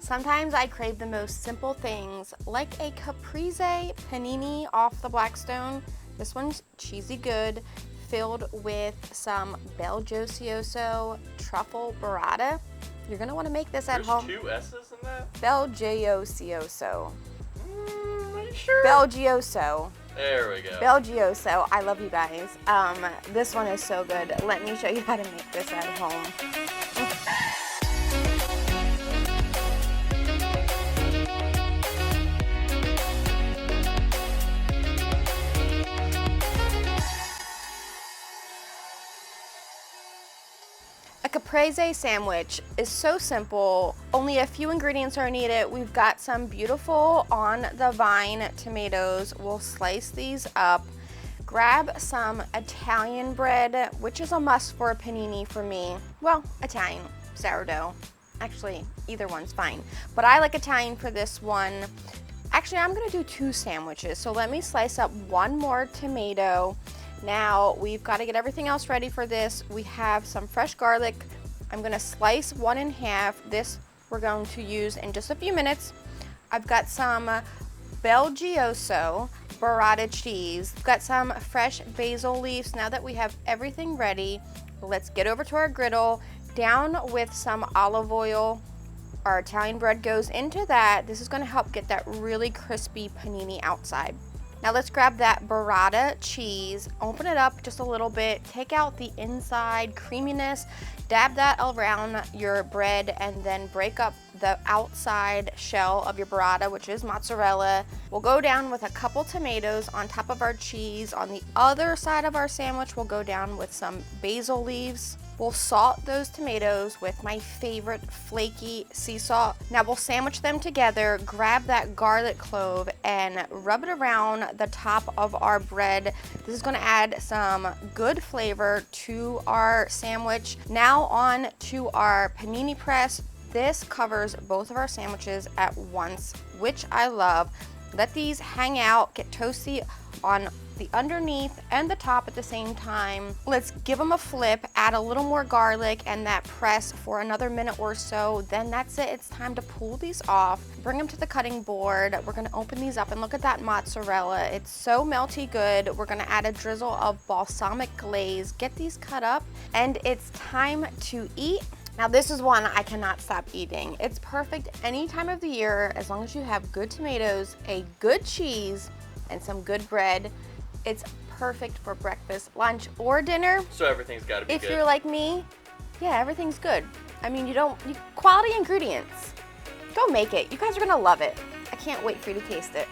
Sometimes I crave the most simple things, like a Caprese panini off the Blackstone. This one's cheesy good, filled with some Belgioioso truffle burrata. You're gonna wanna make this at home. There's 2 S's in that? Belgioioso. Are you sure? Belgioso. There we go. Belgioso. I love you guys. This one is so good. Let me show you how to make this at home. A Caprese sandwich is so simple. Only a few ingredients are needed. We've got some beautiful on the vine tomatoes. We'll slice these up. Grab some Italian bread, which is a must for a panini for me. Well, Italian, sourdough. Actually, either one's fine. But I like Italian for this one. Actually, I'm gonna do 2 sandwiches. So let me slice up 1 more tomato. Now we've got to get everything else ready for this. We have some fresh garlic. I'm gonna slice 1 in half. This we're going to use in just a few minutes. I've got some Belgioioso burrata cheese. I've got some fresh basil leaves. Now that we have everything ready, let's get over to our griddle. Down with some olive oil. Our Italian bread goes into that. This is gonna help get that really crispy panini outside. Now let's grab that burrata cheese, open it up just a little bit, take out the inside creaminess, dab that around your bread, and then break up the outside shell of your burrata, which is mozzarella. We'll go down with a couple tomatoes on top of our cheese. On the other side of our sandwich, we'll go down with some basil leaves. We'll salt those tomatoes with my favorite flaky sea salt. Now we'll sandwich them together, grab that garlic clove and rub it around the top of our bread. This is gonna add some good flavor to our sandwich. Now on to our panini press. This covers both of our sandwiches at once, which I love. Let these hang out, get toasty on the underneath and the top at the same time. Let's give them a flip, add a little more garlic and that press for another minute or so. Then that's it, it's time to pull these off. Bring them to the cutting board. We're gonna open these up and look at that mozzarella. It's so melty good. We're gonna add a drizzle of balsamic glaze, get these cut up, and it's time to eat. Now this is one I cannot stop eating. It's perfect any time of the year as long as you have good tomatoes, a good cheese, and some good bread. It's perfect for breakfast, lunch, or dinner. So everything's got to be good. If you're like me, yeah, everything's good. I mean, quality ingredients. Go make it. You guys are gonna love it. I can't wait for you to taste it.